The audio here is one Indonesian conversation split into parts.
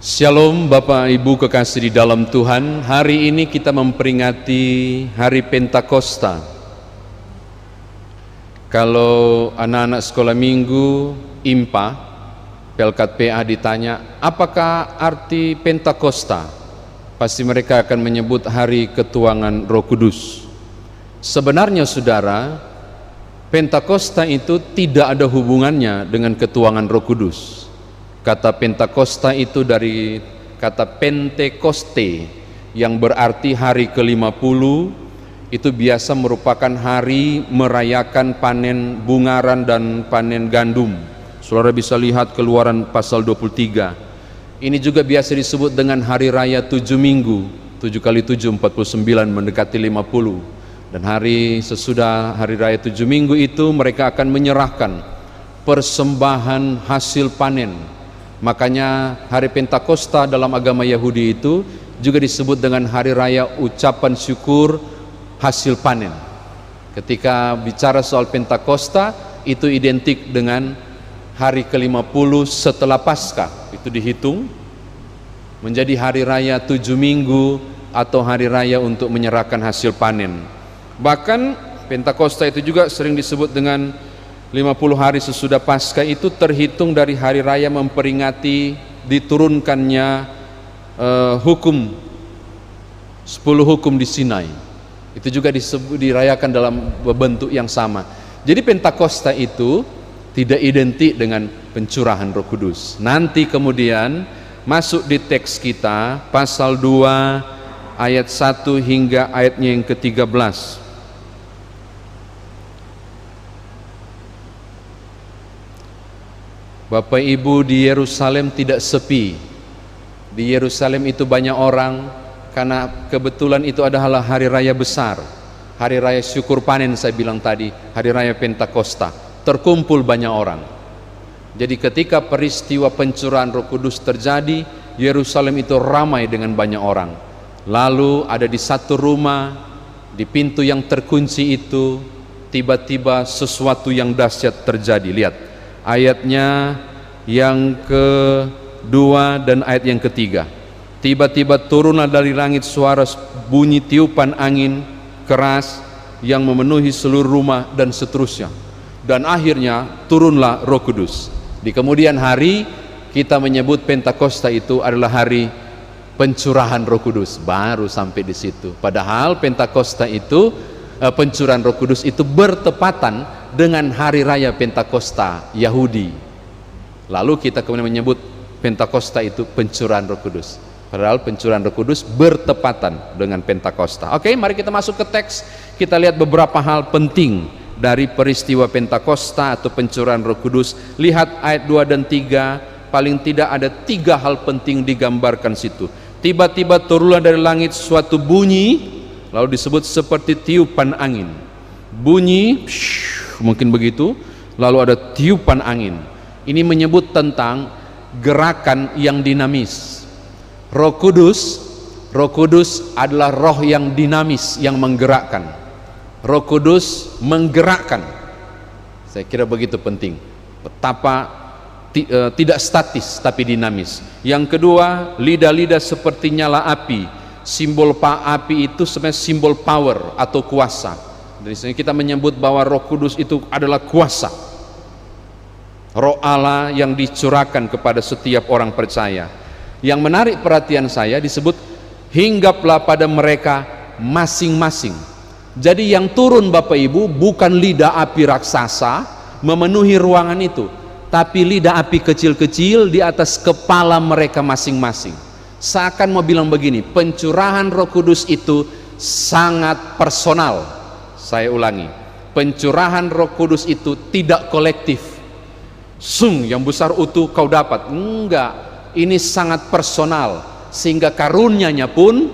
Shalom Bapak Ibu kekasih di dalam Tuhan. Hari ini kita memperingati hari Pentakosta. Kalau anak-anak sekolah minggu IMPA, Pelkat PA ditanya, apakah arti Pentakosta? Pasti mereka akan menyebut hari ketuangan Roh Kudus. Sebenarnya saudara, Pentakosta itu tidak ada hubungannya dengan ketuangan Roh Kudus. Kata Pentakosta itu dari kata Pentekoste yang berarti hari ke-50. Itu biasa merupakan hari merayakan panen bungaran dan panen gandum. Saudara bisa lihat Keluaran pasal 23. Ini juga biasa disebut dengan hari raya 7 minggu. 7 kali 7 49 mendekati 50. Dan hari sesudah hari raya 7 minggu itu mereka akan menyerahkan persembahan hasil panen. Makanya hari Pentakosta dalam agama Yahudi itu juga disebut dengan hari raya ucapan syukur hasil panen. Ketika bicara soal Pentakosta itu identik dengan hari ke-50 setelah Paskah. Itu dihitung menjadi hari raya 7 minggu atau hari raya untuk menyerahkan hasil panen. Bahkan Pentakosta itu juga sering disebut dengan 50 hari sesudah Paskah, itu terhitung dari hari raya memperingati diturunkannya hukum 10 hukum di Sinai. Itu juga dirayakan dalam bentuk yang sama. Jadi Pentakosta itu tidak identik dengan pencurahan Roh Kudus. Nanti kemudian masuk di teks kita pasal 2 ayat 1 hingga ayatnya yang ke-13. Bapak Ibu, di Yerusalem tidak sepi. Di Yerusalem itu banyak orang karena kebetulan itu adalah hari raya besar, hari raya syukur panen. Saya bilang tadi, hari raya Pentakosta, terkumpul banyak orang. Jadi ketika peristiwa pencurahan Roh Kudus terjadi, Yerusalem itu ramai dengan banyak orang. Lalu ada di satu rumah, di pintu yang terkunci itu, tiba-tiba sesuatu yang dahsyat terjadi. Lihat ayatnya yang kedua dan ayat yang ketiga. Tiba-tiba turunlah dari langit suara bunyi tiupan angin keras yang memenuhi seluruh rumah dan seterusnya. Dan akhirnya turunlah Roh Kudus. Di kemudian hari kita menyebut Pentakosta itu adalah hari pencurahan Roh Kudus. Baru sampai di situ. Padahal Pentakosta itu pencurahan Roh Kudus itu bertepatan dengan hari raya Pentakosta Yahudi. Lalu kita kemudian menyebut Pentakosta itu pencurahan Roh Kudus. Padahal pencurahan Roh Kudus bertepatan dengan Pentakosta. Oke, mari kita masuk ke teks. Kita lihat beberapa hal penting dari peristiwa Pentakosta atau pencurahan Roh Kudus. Lihat ayat 2 dan 3. Paling tidak ada 3 hal penting digambarkan situ. Tiba-tiba turunlah dari langit suatu bunyi, lalu disebut seperti tiupan angin. Bunyi mungkin begitu, lalu ada tiupan angin. Ini menyebut tentang gerakan yang dinamis. Roh Kudus adalah roh yang dinamis, yang menggerakkan. Roh Kudus menggerakkan. Saya kira begitu penting. Betapa tidak statis tapi dinamis. Yang kedua, lidah-lidah seperti nyala api. Simbol api itu sebenarnya simbol power atau kuasa. Dari sini kita menyebut bahwa Roh Kudus itu adalah kuasa, Roh Allah yang dicurahkan kepada setiap orang percaya. Yang menarik perhatian saya disebut hinggaplah pada mereka masing-masing. Jadi yang turun Bapak Ibu bukan lidah api raksasa memenuhi ruangan itu, tapi lidah api kecil-kecil di atas kepala mereka masing-masing. Seakan mau bilang begini, pencurahan Roh Kudus itu sangat personal. Saya ulangi, pencurahan Roh Kudus itu tidak kolektif. Yang besar utuh kau dapat. Enggak, ini sangat personal. Sehingga karunia-Nya pun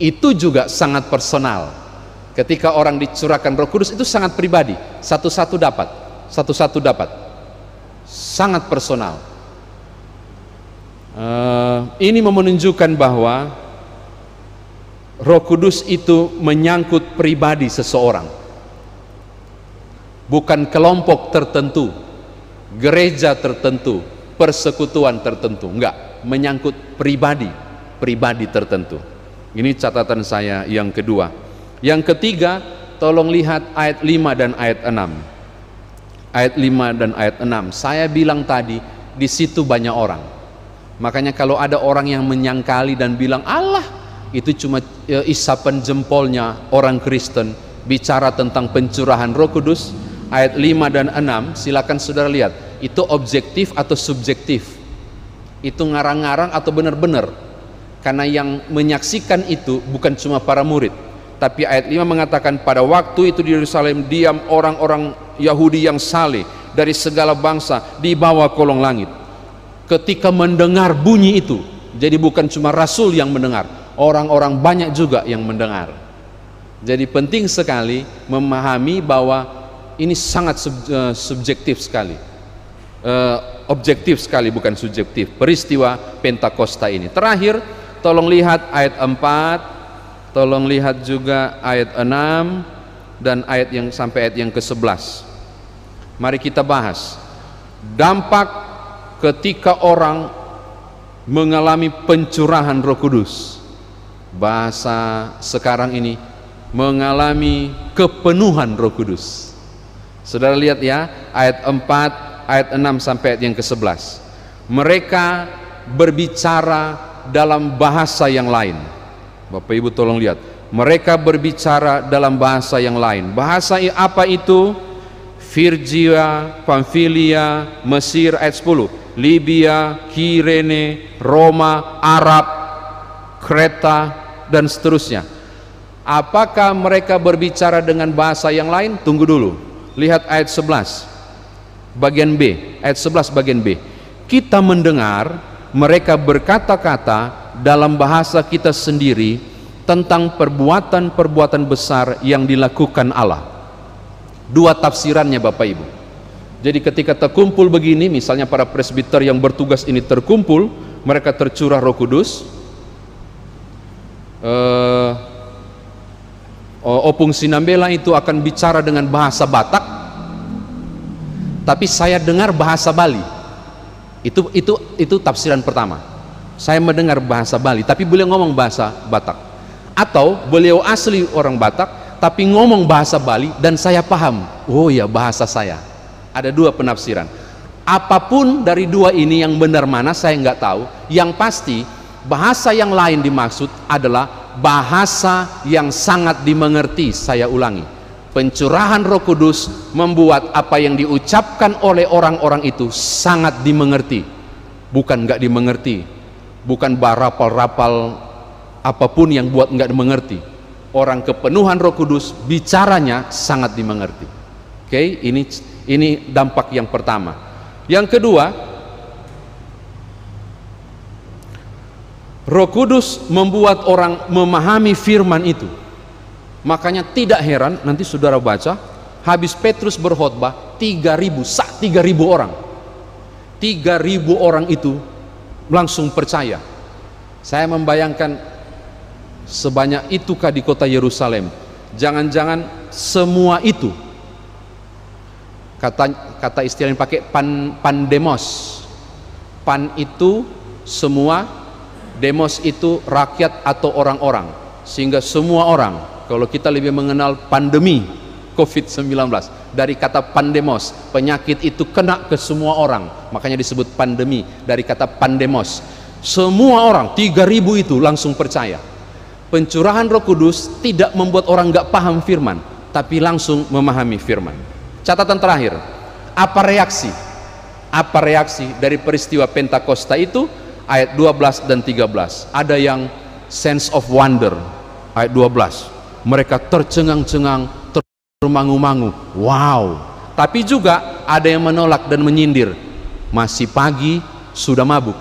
itu juga sangat personal. Ketika orang dicurahkan Roh Kudus itu sangat pribadi. Satu-satu dapat. Satu-satu dapat. Sangat personal. Ini menunjukkan bahwa Roh Kudus itu menyangkut pribadi seseorang, bukan kelompok tertentu, gereja tertentu, persekutuan tertentu, enggak, menyangkut pribadi tertentu. Ini catatan saya yang kedua. Yang ketiga, tolong lihat ayat 5 dan ayat 6. Ayat 5 dan ayat 6. Saya bilang tadi, di situ banyak orang. Makanya kalau ada orang yang menyangkali dan bilang, Allah, itu cuma isapan jempolnya orang Kristen bicara tentang pencurahan Roh Kudus, ayat 5 dan 6, silakan saudara lihat, itu objektif atau subjektif, itu ngarang-ngarang atau benar-benar, karena yang menyaksikan itu bukan cuma para murid, tapi ayat 5 mengatakan pada waktu itu di Yerusalem diam orang-orang Yahudi yang saleh dari segala bangsa di bawah kolong langit. Ketika mendengar bunyi itu, jadi bukan cuma rasul yang mendengar, orang-orang banyak juga yang mendengar. Jadi penting sekali memahami bahwa ini sangat subjektif sekali, objektif sekali, bukan subjektif, peristiwa Pentakosta ini. Terakhir, tolong lihat ayat 4, tolong lihat juga ayat 6 dan ayat yang sampai ayat yang ke-11. Mari kita bahas dampak ketika orang mengalami pencurahan Roh Kudus. Bahasa sekarang ini mengalami kepenuhan Roh Kudus. Saudara lihat ya, ayat 4, ayat 6 sampai ayat yang ke-11. Mereka berbicara dalam bahasa yang lain. Bapak Ibu tolong lihat, mereka berbicara dalam bahasa yang lain. Bahasa apa itu? Firgia, Pamfilia, Mesir, ayat 10, Libya, Kirene, Roma, Arab, Kreta, dan seterusnya. Apakah mereka berbicara dengan bahasa yang lain? Tunggu dulu, lihat ayat 11 bagian B, ayat 11 bagian B. Kita mendengar mereka berkata-kata dalam bahasa kita sendiri tentang perbuatan-perbuatan besar yang dilakukan Allah. Dua tafsirannya Bapak Ibu. Jadi ketika terkumpul begini, misalnya para presbiter yang bertugas ini terkumpul, mereka tercurah Roh Kudus, Opung Sinambela itu akan bicara dengan bahasa Batak, tapi saya dengar bahasa Bali. Itu tafsiran pertama. Saya mendengar bahasa Bali, tapi beliau ngomong bahasa Batak. Atau beliau asli orang Batak, tapi ngomong bahasa Bali dan saya paham. Oh ya, bahasa saya. Ada dua penafsiran. Apapun dari dua ini yang benar mana saya nggak tahu. Yang pasti bahasa yang lain dimaksud adalah bahasa yang sangat dimengerti. Saya ulangi, pencurahan Roh Kudus membuat apa yang diucapkan oleh orang-orang itu sangat dimengerti, bukan nggak dimengerti, bukan barapal-rapal apapun yang buat nggak dimengerti. Orang kepenuhan Roh Kudus bicaranya sangat dimengerti. Oke, ini dampak yang pertama. Yang kedua, Roh Kudus membuat orang memahami firman itu. Makanya tidak heran nanti saudara baca, habis Petrus berkhotbah 3.000 orang. 3.000 orang itu langsung percaya. Saya membayangkan sebanyak itukah di kota Yerusalem? Jangan-jangan semua itu, kata istilah yang pakai pandemos. Pan itu semua, demos itu rakyat atau orang-orang, sehingga semua orang. Kalau kita lebih mengenal pandemi COVID-19 dari kata pandemos, penyakit itu kena ke semua orang, makanya disebut pandemi dari kata pandemos. Semua orang 3.000 itu langsung percaya. Pencurahan Roh Kudus tidak membuat orang nggak paham firman, tapi langsung memahami firman. Catatan terakhir, apa reaksi dari peristiwa Pentakosta itu? Ayat 12 dan 13. Ada yang sense of wonder, ayat 12, mereka tercengang-cengang, termangu-mangu, wow. Tapi juga ada yang menolak dan menyindir, masih pagi sudah mabuk.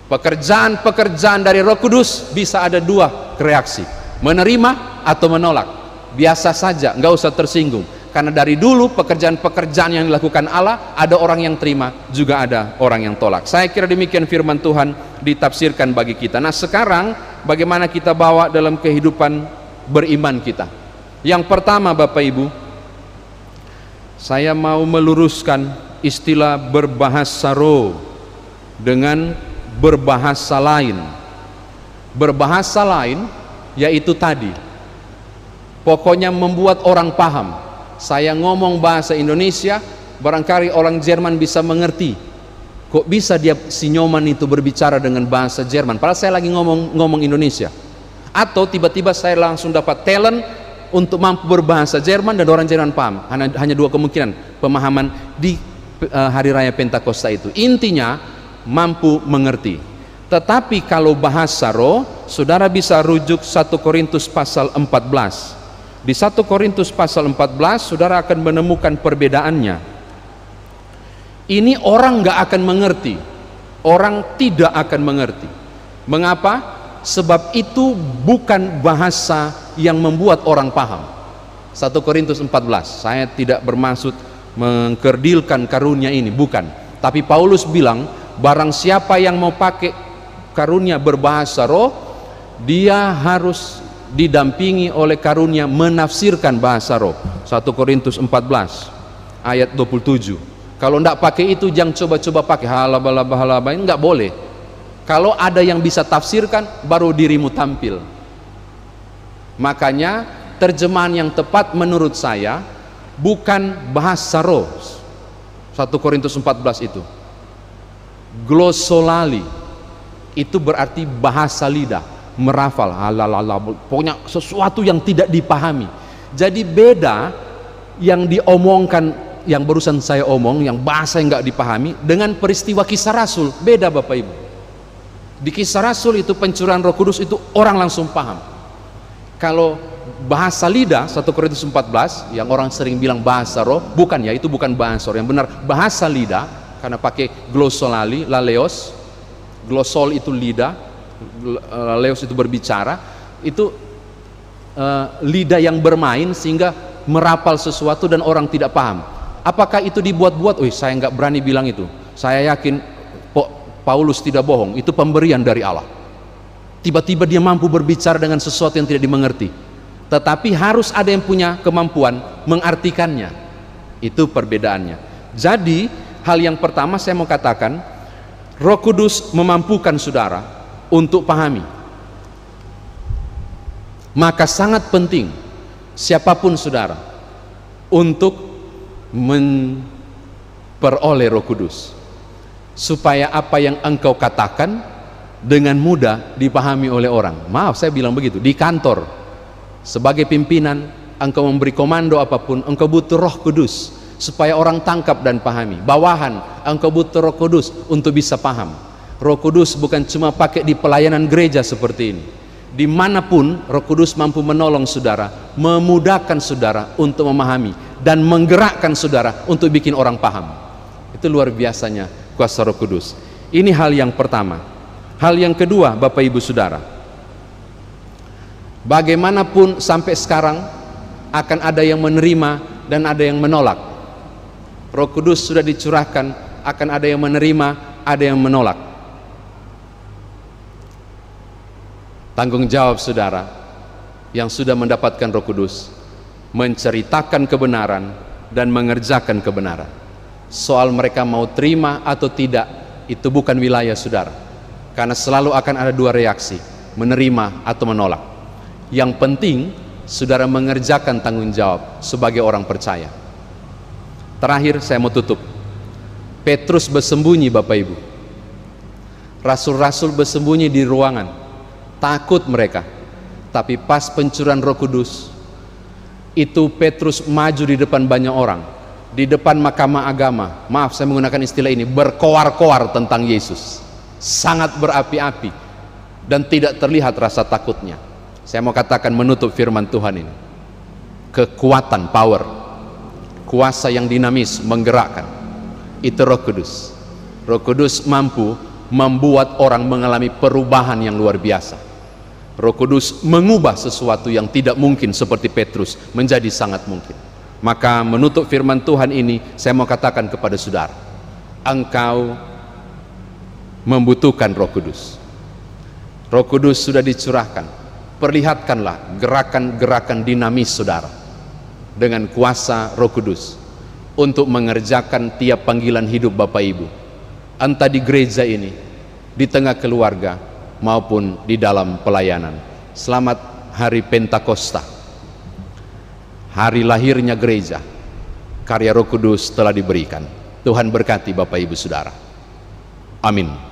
Pekerjaan dari Roh Kudus bisa ada dua reaksi, menerima atau menolak. Biasa saja, nggak usah tersinggung, karena dari dulu pekerjaan-pekerjaan yang dilakukan Allah, ada orang yang terima, juga ada orang yang tolak. Saya kira demikian firman Tuhan ditafsirkan bagi kita. Nah sekarang bagaimana kita bawa dalam kehidupan beriman kita? Yang pertama Bapak Ibu, saya mau meluruskan istilah berbahasa roh dengan berbahasa lain. Berbahasa lain yaitu tadi, pokoknya membuat orang paham. Saya ngomong bahasa Indonesia, barangkali orang Jerman bisa mengerti. Kok bisa dia si Nyoman itu berbicara dengan bahasa Jerman padahal saya lagi ngomong Indonesia? Atau tiba-tiba saya langsung dapat talent untuk mampu berbahasa Jerman dan orang Jerman paham. Hanya dua kemungkinan pemahaman di hari raya Pentakosta itu. Intinya mampu mengerti. Tetapi kalau bahasa roh, saudara bisa rujuk 1 Korintus pasal 14. Di 1 Korintus pasal 14 saudara akan menemukan perbedaannya. Ini orang nggak akan mengerti, orang tidak akan mengerti. Mengapa? Sebab itu bukan bahasa yang membuat orang paham. 1 Korintus 14, saya tidak bermaksud mengkerdilkan karunia ini, bukan. Tapi Paulus bilang, barang siapa yang mau pakai karunia berbahasa roh, dia harus didampingi oleh karunia menafsirkan bahasa roh. 1 Korintus 14 ayat 27. Kalau enggak pakai itu, jangan coba-coba pakai halaba, enggak boleh. Kalau ada yang bisa tafsirkan, baru dirimu tampil. Makanya terjemahan yang tepat menurut saya bukan bahasa roh. 1 Korintus 14 itu glossolali, itu berarti bahasa lidah, merafal, pokoknya sesuatu yang tidak dipahami. Jadi beda yang diomongkan, yang barusan saya omong, yang bahasa yang nggak dipahami, dengan peristiwa Kisah Rasul. Beda Bapak Ibu. Di Kisah Rasul itu pencurahan Roh Kudus itu orang langsung paham. Kalau bahasa lidah 1 Korintus 14 yang orang sering bilang bahasa roh, bukan ya, itu bukan bahasa roh. Yang benar bahasa lidah, karena pakai glossolali, laleos. Glossol itu lidah, laleos itu berbicara. Itu lidah yang bermain sehingga merapal sesuatu dan orang tidak paham. Apakah itu dibuat-buat? Saya nggak berani bilang itu. Saya yakin Paulus tidak bohong, itu pemberian dari Allah. Tiba-tiba dia mampu berbicara dengan sesuatu yang tidak dimengerti. Tetapi harus ada yang punya kemampuan mengartikannya. Itu perbedaannya. Jadi hal yang pertama saya mau katakan, Roh Kudus memampukan saudara untuk pahami. Maka sangat penting siapapun saudara untuk memperoleh Roh Kudus, supaya apa yang engkau katakan dengan mudah dipahami oleh orang. Maaf saya bilang begitu, di kantor sebagai pimpinan engkau memberi komando apapun, engkau butuh Roh Kudus supaya orang tangkap dan pahami. Bawahan, engkau butuh Roh Kudus untuk bisa paham. Roh Kudus bukan cuma pakai di pelayanan gereja seperti ini. Dimanapun Roh Kudus mampu menolong saudara, memudahkan saudara untuk memahami, dan menggerakkan saudara untuk bikin orang paham. Itu luar biasanya kuasa Roh Kudus. Ini hal yang pertama. Hal yang kedua, Bapak Ibu Saudara, bagaimanapun sampai sekarang akan ada yang menerima dan ada yang menolak. Roh Kudus sudah dicurahkan, akan ada yang menerima, ada yang menolak. Tanggung jawab saudara yang sudah mendapatkan Roh Kudus menceritakan kebenaran dan mengerjakan kebenaran. Soal mereka mau terima atau tidak, itu bukan wilayah saudara, karena selalu akan ada dua reaksi, menerima atau menolak. Yang penting saudara mengerjakan tanggung jawab sebagai orang percaya. Terakhir saya mau tutup. Petrus bersembunyi Bapak Ibu. Rasul-rasul bersembunyi di ruangan, takut mereka. Tapi pas pencurahan Roh Kudus, itu Petrus maju di depan banyak orang, di depan mahkamah agama. Maaf saya menggunakan istilah ini, berkoar-koar tentang Yesus. Sangat berapi-api dan tidak terlihat rasa takutnya. Saya mau katakan menutup firman Tuhan ini, kekuatan, power, kuasa yang dinamis menggerakkan, itu Roh Kudus. Roh Kudus mampu membuat orang mengalami perubahan yang luar biasa. Roh Kudus mengubah sesuatu yang tidak mungkin seperti Petrus menjadi sangat mungkin. Maka menutup firman Tuhan ini, saya mau katakan kepada saudara, engkau membutuhkan Roh Kudus. Roh Kudus sudah dicurahkan. Perlihatkanlah gerakan-gerakan dinamis saudara dengan kuasa Roh Kudus. untuk mengerjakan tiap panggilan hidup Bapak Ibu, entah di gereja ini, di tengah keluarga, maupun di dalam pelayanan. Selamat Hari Pentakosta, hari lahirnya gereja. Karya Roh Kudus telah diberikan. Tuhan berkati Bapak Ibu Saudara. Amin.